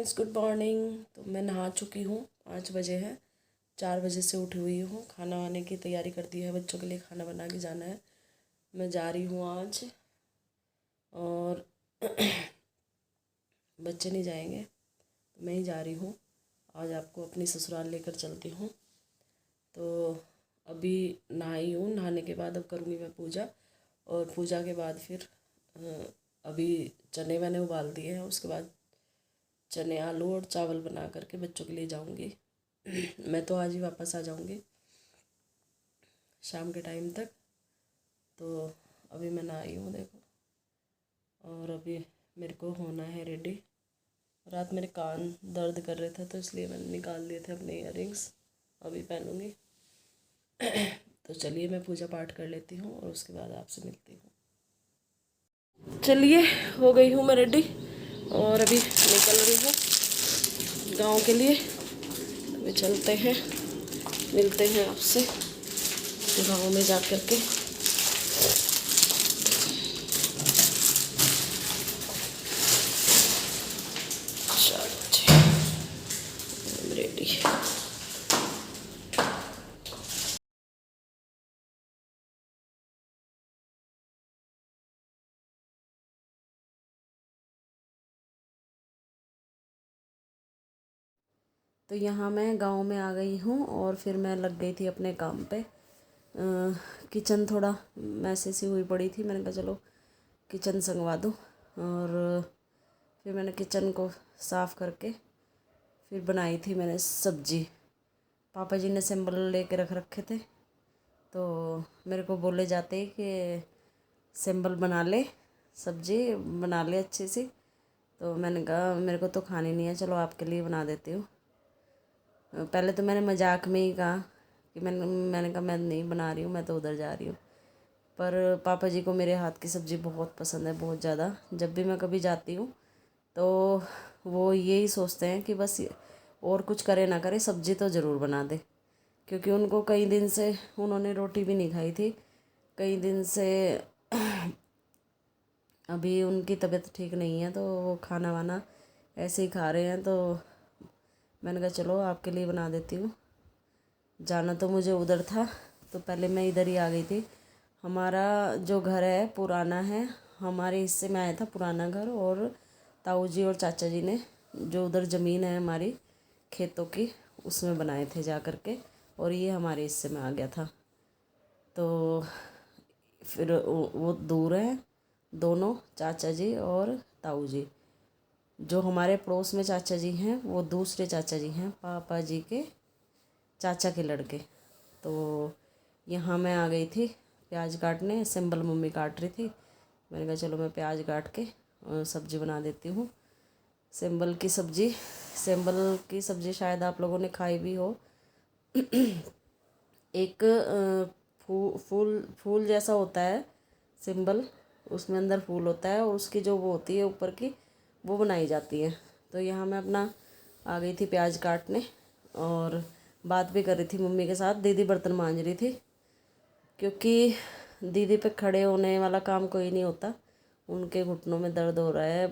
Friends, good morning. तो मैं नहा चुकी हूँ, 5 बजे है। 4 बजे से उठी हुई हूँ। खाना वाने की तैयारी कर दी है, बच्चों के लिए खाना बना के जाना है। मैं जा रही हूँ आज, और बच्चे नहीं जाएंगे तो मैं ही जा रही हूँ। आज आपको अपनी ससुराल लेकर चलती हूँ। तो अभी नहाई हूँ, नहाने के बाद अब करूँगी मैं पूजा, और पूजा के बाद फिर अभी चने मैंने उबाल दिए हैं। उसके बाद चने, आलू और चावल बना करके बच्चों के लिए जाऊंगी। मैं तो आज ही वापस आ जाऊंगी शाम के टाइम तक। तो अभी मैं नहाई हूँ देखो, और अभी मेरे को होना है रेडी। रात मेरे कान दर्द कर रहे थे तो इसलिए मैंने निकाल दिए थे अपने इयररिंग्स, अभी पहनूंगी। तो चलिए मैं पूजा पाठ कर लेती हूँ और उसके बाद आपसे मिलती हूँ। चलिए, हो गई हूँ मैं रेडी, और अभी निकल रही हूँ गांव के लिए। अभी चलते हैं, मिलते हैं आपसे गांव में जा कर के। चलो जी, रेडी। तो यहाँ मैं गांव में आ गई हूँ, और फिर मैं लग गई थी अपने काम पे। किचन थोड़ा मैसे सी हुई पड़ी थी, मैंने कहा चलो किचन संगवा दूँ। और फिर मैंने किचन को साफ़ करके फिर बनाई थी मैंने सब्जी। पापा जी ने सिंबल लेके रख रखे थे, तो मेरे को बोले जाते ही कि सिंबल बना ले, सब्जी बना ले अच्छी सी। तो मैंने कहा मेरे को तो खानी नहीं है, चलो आपके लिए बना देती हूँ। पहले तो मैंने मजाक में ही कहा कि मैंने कहा मैं नहीं बना रही हूँ, मैं तो उधर जा रही हूँ। पर पापा जी को मेरे हाथ की सब्ज़ी बहुत पसंद है, बहुत ज़्यादा। जब भी मैं कभी जाती हूँ तो वो यही सोचते हैं कि बस और कुछ करे ना करे, सब्ज़ी तो ज़रूर बना दे। क्योंकि उनको कई दिन से, उन्होंने रोटी भी नहीं खाई थी कई दिन से। अभी उनकी तबीयत ठीक नहीं है, तो वो खाना वाना ऐसे ही खा रहे हैं। तो मैंने कहा चलो आपके लिए बना देती हूँ। जाना तो मुझे उधर था, तो पहले मैं इधर ही आ गई थी। हमारा जो घर है पुराना है, हमारे हिस्से में आया था पुराना घर। और ताऊ जी और चाचा जी ने जो उधर ज़मीन है हमारी खेतों की, उसमें बनाए थे जा कर के, और ये हमारे हिस्से में आ गया था। तो फिर वो दूर हैं दोनों, चाचा जी और ताऊ जी। जो हमारे पड़ोस में चाचा जी हैं वो दूसरे चाचा जी हैं, पापा जी के चाचा के लड़के। तो यहाँ मैं आ गई थी प्याज काटने, सिंबल मम्मी काट रही थी। मैंने कहा चलो मैं प्याज काट के सब्ज़ी बना देती हूँ। सिंबल की सब्ज़ी, सिंबल की सब्ज़ी शायद आप लोगों ने खाई भी हो। एक फूल फूल जैसा होता है सिंबल, उसमें अंदर फूल होता है, और उसकी जो वो होती है ऊपर की, वो बनाई जाती है। तो यहाँ मैं अपना आ गई थी प्याज काटने, और बात भी कर रही थी मम्मी के साथ। दीदी बर्तन मांज रही थी, क्योंकि दीदी पे खड़े होने वाला काम कोई नहीं होता। उनके घुटनों में दर्द हो रहा है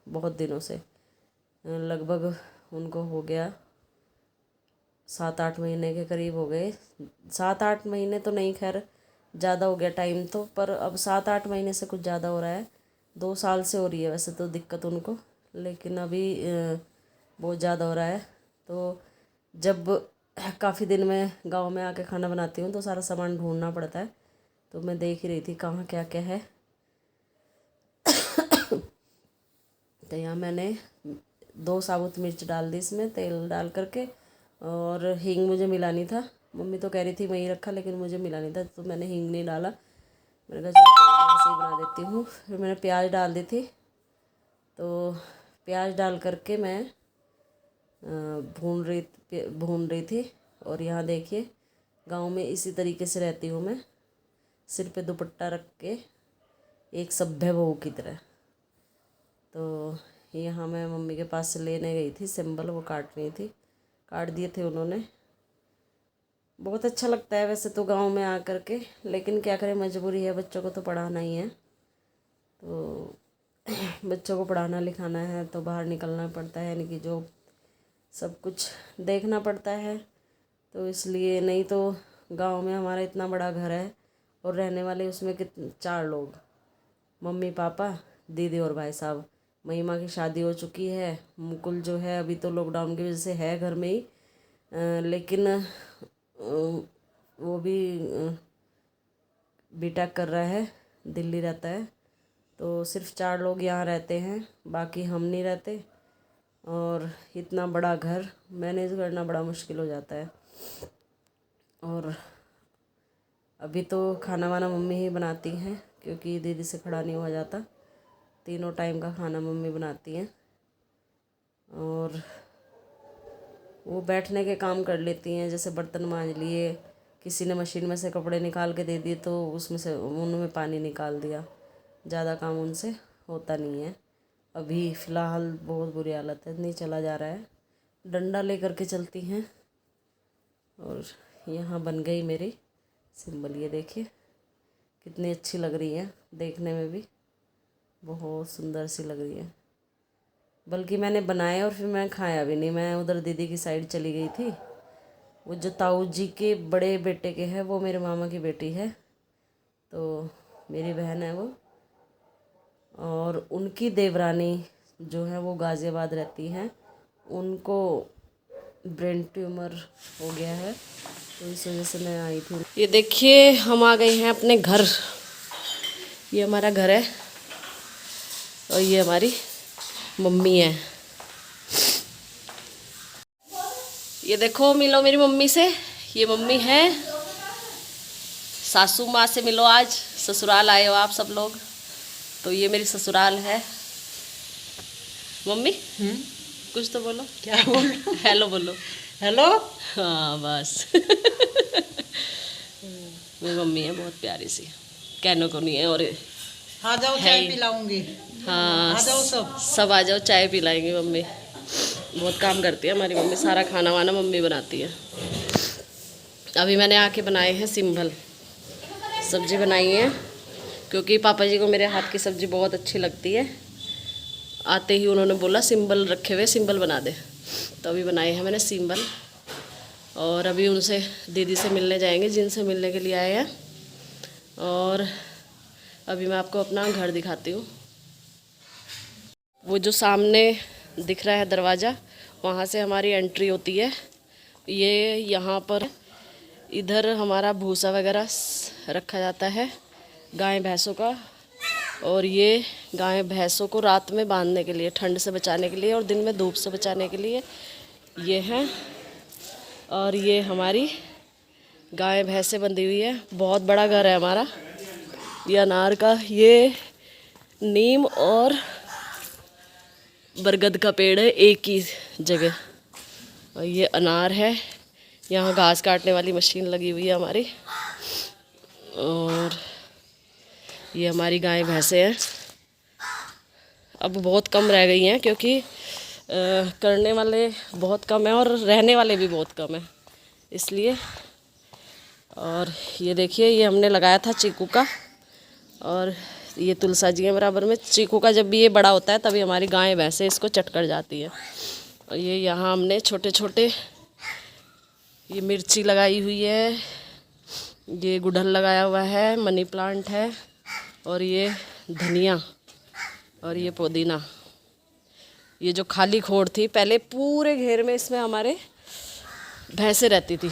बहुत दिनों से। लगभग उनको हो गया 7-8 महीने के करीब हो गए। 7-8 महीने तो नहीं, खैर ज़्यादा हो गया टाइम तो, पर अब 7-8 महीने से कुछ ज़्यादा हो रहा है। 2 साल से हो रही है वैसे तो दिक्कत उनको, लेकिन अभी बहुत ज़्यादा हो रहा है। तो जब काफ़ी दिन में गांव में आके खाना बनाती हूँ तो सारा सामान ढूंढना पड़ता है। तो मैं देख ही रही थी कहाँ क्या क्या है। तो यहाँ मैंने 2 साबुत मिर्च डाल दी इसमें, तेल डाल करके। और हींग मुझे मिला नहीं था, मम्मी तो कह रही थी वहीं रखा, लेकिन मुझे मिला नहीं था, तो मैंने हींग नहीं डाला। मैंने कहा चलो कोई नहीं, ऐसे ही बना देती हूँ। फिर मैंने प्याज डाल दी थी। तो प्याज डाल करके मैं भून रही थी। और यहाँ देखिए, गांव में इसी तरीके से रहती हूँ मैं, सिर पे दुपट्टा रख के, एक सभ्य बहू की तरह। तो यहाँ मैं मम्मी के पास से लेने गई थी सिंबल, वो काट रही थी, काट दिए थे उन्होंने। बहुत अच्छा लगता है वैसे तो गांव में आ कर के, लेकिन क्या करें, मजबूरी है, बच्चों को तो पढ़ाना ही है। तो बच्चों को पढ़ाना लिखाना है तो बाहर निकलना पड़ता है, यानी कि जो सब कुछ देखना पड़ता है। तो इसलिए, नहीं तो गांव में हमारा इतना बड़ा घर है और रहने वाले उसमें कितने 4 लोग, मम्मी पापा दीदी और भाई साहब। महिमा की शादी हो चुकी है, मुकुल जो है अभी तो लॉकडाउन की वजह से है घर में ही, लेकिन वो भी बीटेक कर रहा है, दिल्ली रहता है। तो सिर्फ 4 लोग यहाँ रहते हैं, बाकी हम नहीं रहते। और इतना बड़ा घर मैनेज करना बड़ा मुश्किल हो जाता है। और अभी तो खाना वाना मम्मी ही बनाती हैं, क्योंकि दीदी से खड़ा नहीं हुआ जाता। तीनों टाइम का खाना मम्मी बनाती हैं और वो बैठने के काम कर लेती हैं, जैसे बर्तन मांज लिए, किसी ने मशीन में से कपड़े निकाल के दे दिए तो उसमें से उनमें पानी निकाल दिया। ज़्यादा काम उनसे होता नहीं है। अभी फ़िलहाल बहुत बुरी हालत है, नहीं चला जा रहा है, डंडा लेकर के चलती हैं। और यहाँ बन गई मेरी सिंबल, ये देखिए कितनी अच्छी लग रही है, देखने में भी बहुत सुंदर सी लग रही है। बल्कि मैंने बनाया और फिर मैं खाया भी नहीं, मैं उधर दीदी की साइड चली गई थी। वो जो ताऊ जी के बड़े बेटे के है, वो मेरे मामा की बेटी है, तो मेरी बहन है वो। और उनकी देवरानी जो है वो गाज़ियाबाद रहती हैं, उनको ब्रेन ट्यूमर हो गया है, तो इस वजह से मैं आई थी। ये देखिए हम आ गए हैं अपने घर, ये हमारा घर है और ये हमारी मम्मी है। ये देखो, मिलो मेरी मम्मी से, ये मम्मी है। सासू माँ से मिलो, आज ससुराल आए हो आप सब लोग, तो ये मेरी ससुराल है। मम्मी कुछ तो बोलो। क्या बोलो? हेलो बोलो। हेलो। हाँ बस मेरी मम्मी है बहुत प्यारी सी, कहने को नहीं है। और आ जाओ, चाय पिलाऊंगी। हाँ आ जाओ सब आ जाओ, चाय पिलाएंगे। मम्मी बहुत काम करती है हमारी मम्मी, सारा खाना वाना मम्मी बनाती है। अभी मैंने आके बनाए हैं सिंबल, सब्जी बनाई है, क्योंकि पापा जी को मेरे हाथ की सब्ज़ी बहुत अच्छी लगती है। आते ही उन्होंने बोला सिंबल रखे हुए, सिंबल बना दे, तो अभी बनाए हैं मैंने सिंबल। और अभी उनसे, दीदी से मिलने जाएंगे, जिनसे मिलने के लिए आए हैं। और अभी मैं आपको अपना घर दिखाती हूँ। वो जो सामने दिख रहा है दरवाज़ा, वहाँ से हमारी एंट्री होती है। ये यहाँ पर, इधर हमारा भूसा वगैरह रखा जाता है गाय भैंसों का। और ये गाय भैंसों को रात में बांधने के लिए, ठंड से बचाने के लिए, और दिन में धूप से बचाने के लिए ये हैं। और ये हमारी गाय भैंसें बंधी हुई है। बहुत बड़ा घर है हमारा, ये अनार का, ये नीम और बरगद का पेड़ है एक ही जगह। और ये अनार है, यहाँ घास काटने वाली मशीन लगी हुई है हमारी। और ये हमारी गाय भैंसें हैं, अब बहुत कम रह गई हैं, क्योंकि करने वाले बहुत कम हैं और रहने वाले भी बहुत कम हैं, इसलिए। और ये देखिए, ये हमने लगाया था चीकू का, और ये तुलसा जी है बराबर में। चीकू का जब भी ये बड़ा होता है तभी हमारी गाय भैंसें इसको चट कर जाती है। और ये यहाँ हमने छोटे छोटे, ये मिर्ची लगाई हुई है, ये गुड़हल लगाया हुआ है, मनी प्लांट है, और ये धनिया, और ये पुदीना। ये जो खाली खोड़ थी पहले, पूरे घेर में इसमें हमारे भैंसें रहती थी।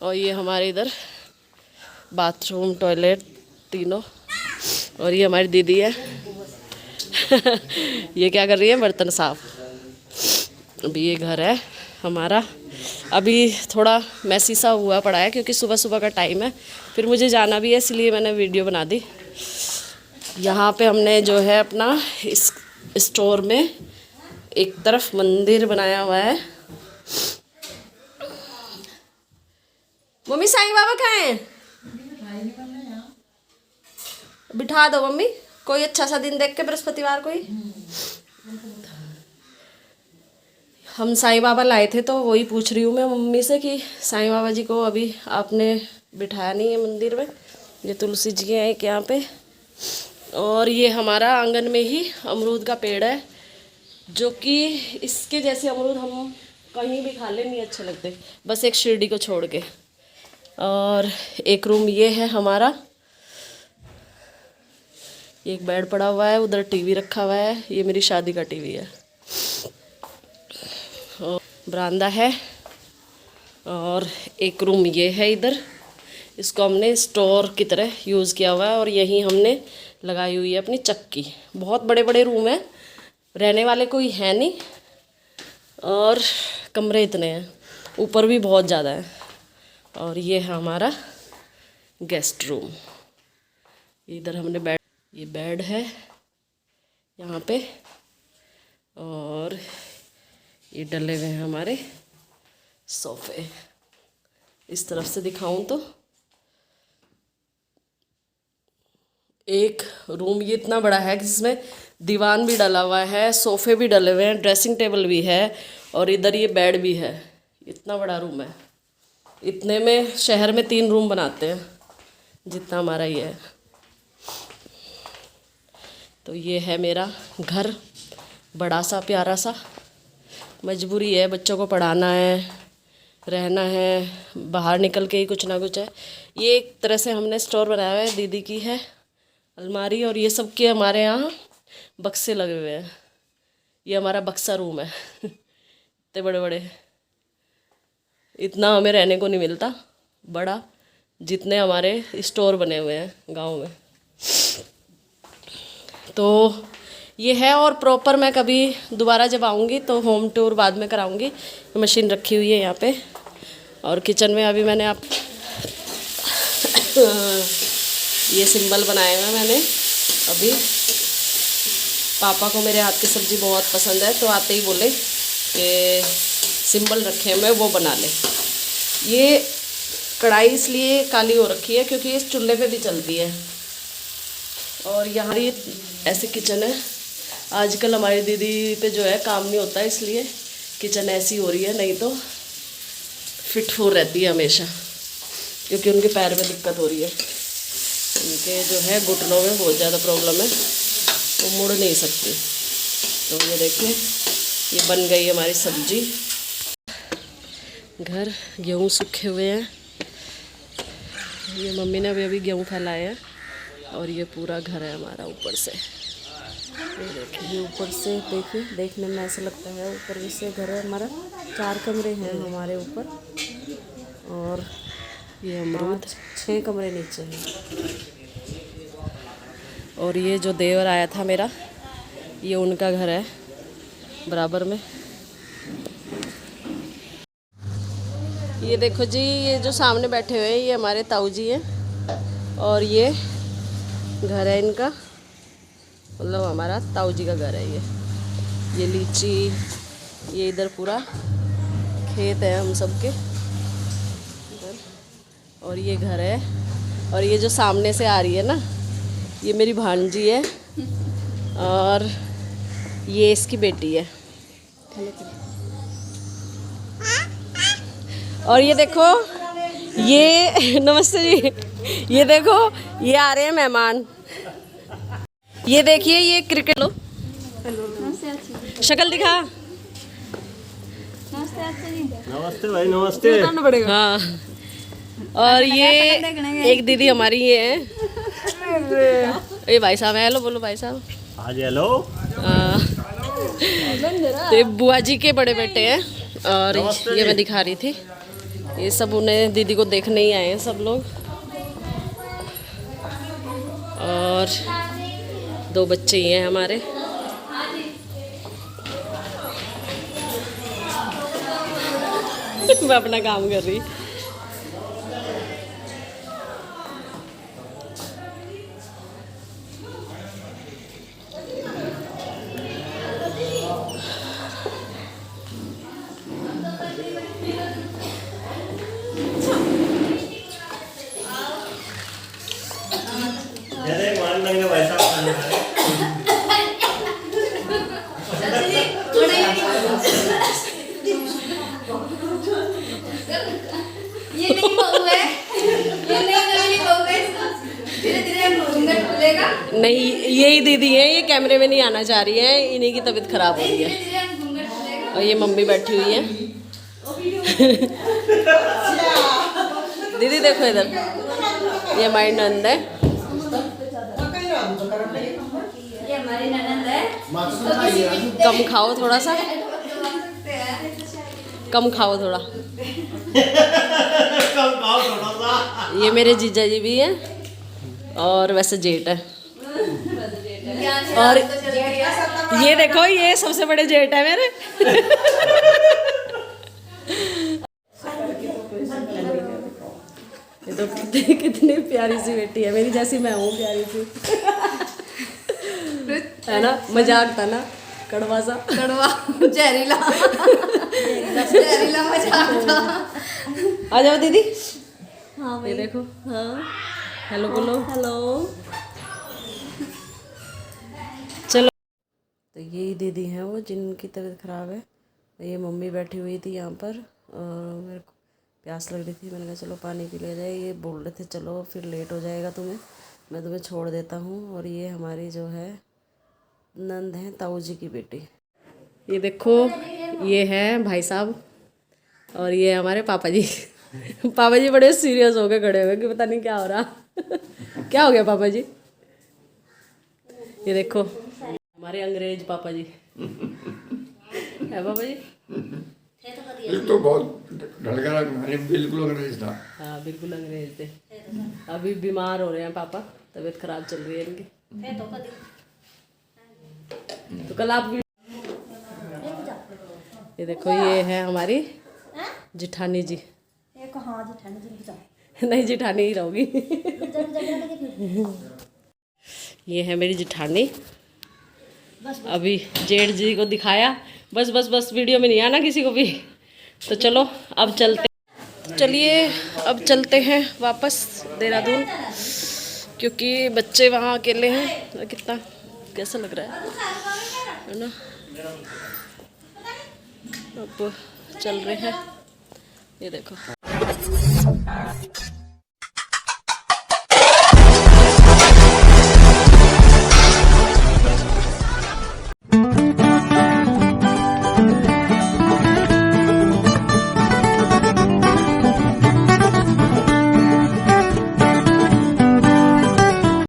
और ये हमारे इधर बाथरूम, टॉयलेट तीनों। और ये हमारी दीदी है ये क्या कर रही है? बर्तन साफ। अभी ये घर है हमारा, अभी थोड़ा मैसी सा हुआ पड़ा है, क्योंकि सुबह सुबह का टाइम है, फिर मुझे जाना भी है, इसलिए मैंने वीडियो बना दी। यहाँ पे हमने जो है अपना इस स्टोर में एक तरफ मंदिर बनाया हुआ है। मम्मी साईं बाबा कहाँ हैं? बिठा दो मम्मी, कोई अच्छा सा दिन देख के, बृहस्पतिवार को ही। हम साईं बाबा लाए थे, तो वही पूछ रही हूँ मैं मम्मी से कि साईं बाबा जी को अभी आपने बिठाया नहीं है मंदिर में। ये तुलसी जी हैं एक यहाँ पे, और ये हमारा आंगन में ही अमरूद का पेड़ है, जो कि इसके जैसे अमरूद हम कहीं भी खा ले नहीं अच्छे लगते, बस एक शिरडी को छोड़ के। और एक रूम ये है हमारा, एक बेड पड़ा हुआ है, उधर टीवी रखा हुआ है, ये मेरी शादी का टीवी है। और बरामदा है, और एक रूम ये है इधर, इसको हमने स्टोर की तरह यूज़ किया हुआ है। और यहीं हमने लगाई हुई है अपनी चक्की। बहुत बड़े बड़े रूम हैं, रहने वाले कोई है नहीं, और कमरे इतने हैं, ऊपर भी बहुत ज़्यादा है। और ये है हमारा गेस्ट रूम। इधर हमने बेड, ये बेड है यहाँ पे, और ये डले हुए हैं हमारे सोफ़े। इस तरफ से दिखाऊं तो एक रूम ये इतना बड़ा है कि जिसमें दीवान भी डला हुआ है, सोफ़े भी डले हुए हैं, ड्रेसिंग टेबल भी है, और इधर ये बेड भी है। इतना बड़ा रूम है। इतने में शहर में 3 रूम बनाते हैं, जितना हमारा ये है। तो ये है मेरा घर, बड़ा सा प्यारा सा। मजबूरी है, बच्चों को पढ़ाना है, रहना है, बाहर निकल के ही कुछ ना कुछ है। ये एक तरह से हमने स्टोर बनाया हुआ है, दीदी की है अलमारी, और ये सब के हमारे यहाँ बक्से लगे हुए हैं। ये हमारा बक्सा रूम है इतने बड़े बड़े, इतना हमें रहने को नहीं मिलता बड़ा, जितने हमारे स्टोर बने हुए हैं गांव में। तो ये है, और प्रॉपर मैं कभी दोबारा जब आऊँगी तो होम टूर बाद में कराऊँगी। मशीन रखी हुई है यहाँ पे, और किचन में अभी मैंने आप ये सिंबल बनाए हुए हैं मैंने अभी। पापा को मेरे हाथ की सब्ज़ी बहुत पसंद है, तो आते ही बोले कि सिंबल रखे हैं, मैं वो बना ले। ये कढ़ाई इसलिए काली हो रखी है क्योंकि इस चूल्हे पे भी चलती है। और यहाँ ये ऐसे किचन है। आजकल हमारी दीदी पे जो है काम नहीं होता, इसलिए किचन ऐसी हो रही है, नहीं तो फिट हो रहती है हमेशा, क्योंकि उनके पैर में दिक्कत हो रही है। उनके जो है घुटनों में बहुत ज़्यादा प्रॉब्लम है, वो मुड़ नहीं सकती। तो ये देखिए, ये बन गई हमारी सब्जी। घर गेहूँ सूखे हुए हैं, ये मम्मी ने अभी गेहूँ फैलाए हैं। और ये पूरा घर है हमारा ऊपर से, ये देखिए ऊपर से, देखिए देखने में ऐसा लगता है ऊपर जैसे घर है हमारा। 4 कमरे हैं हमारे ऊपर, और ये अमरूद 6 कमरे नीचे हैं। और ये जो देवर आया था मेरा, ये उनका घर है बराबर में। ये देखो जी, ये जो सामने बैठे हुए हैं ये हमारे ताऊ जी हैं, और ये घर है इनका, मतलब हमारा ताऊ जी का घर है ये लीची, ये इधर पूरा खेत है हम सबके इधर। और ये घर है, और ये जो सामने से आ रही है ना, ये मेरी भांजी है, और ये इसकी बेटी है। और ये देखो, ये नमस्ते जी, ये देखो ये आ रहे हैं मेहमान। ये देखिए, ये क्रिकेट लो, शक्ल दिखा। नमस्ते भाई, नमस्ते। हाँ, और ये एक दीदी हमारी ये है, ये भाई साहब है। हेलो बोलो भाई साहब। हाँ जी, हेलो। तो ये बुआ जी के बड़े बेटे हैं, और ये मैं दिखा रही थी, ये सब उन्हें दीदी को देखने ही आए हैं सब लोग। और 2 बच्चे ही हैं हमारे। मैं अपना काम कर रही। मान लेंगे भाई साहब। ये नहीं बहू है, ये नहीं बहू है, धीरे धीरे नहीं, यही दीदी है, ये कैमरे में नहीं आना चाह रही है, इन्हीं की तबीयत खराब हो रही है। और ये मम्मी बैठी हुई है। दीदी देखो इधर, ये हमारी नंद है। कम खाओ थोड़ा सा, कम खाओ थोड़ा। कम खाओ थोड़ा सा। ये मेरे जीजा जी भी हैं और वैसे जेठ है। और ये देखो, ये सबसे बड़े जेठ है मेरे। ये तो कितनी प्यारी सी बेटी है मेरी, जैसी मैं हूँ प्यारी सी। है ना, मजाक था ना, कड़वा सा, कड़वा जहरीला जहरीला मजाक था। आ जाओ दीदी। हाँ ये देखो, हाँ, हेलो बोलो। हेलो। चलो, तो यही दीदी हैं वो जिनकी तबीयत ख़राब है। ये मम्मी बैठी हुई थी यहाँ पर और मेरे को प्यास लग रही थी, मैंने कहा चलो पानी पी लिया जाए। ये बोल रहे थे चलो फिर लेट हो जाएगा तुम्हें, मैं तुम्हें छोड़ देता हूँ। और ये हमारी जो है नंद है, ताऊ जी की बेटी। ये देखो, ये है भाई साहब और ये हमारे पापा जी। पापा जी बड़े सीरियस हो के खड़े हुए कि पता नहीं क्या हो रहा। क्या हो गया पापा जी? ये देखो हमारे अंग्रेज पापा जी है पापा जी। ये तो बहुत ढलका बिल्कुल अंग्रेज था। हाँ बिल्कुल अंग्रेज थे। अभी बीमार हो रहे हैं पापा, तबीयत खराब चल रही है इनकी। तो कल आप भी। ये देखो, ये है हमारी जिठानी जी। नहीं, जिठानी ही रहोगी। ये है मेरी जिठानी। अभी जेठ जी को दिखाया, बस बस बस, वीडियो में नहीं आना किसी को भी। तो चलो अब चलते, चलिए अब चलते हैं वापस देहरादून, क्योंकि बच्चे वहाँ अकेले हैं। कितना कैसा लग रहा है ना। अब चल रहे हैं, ये देखो।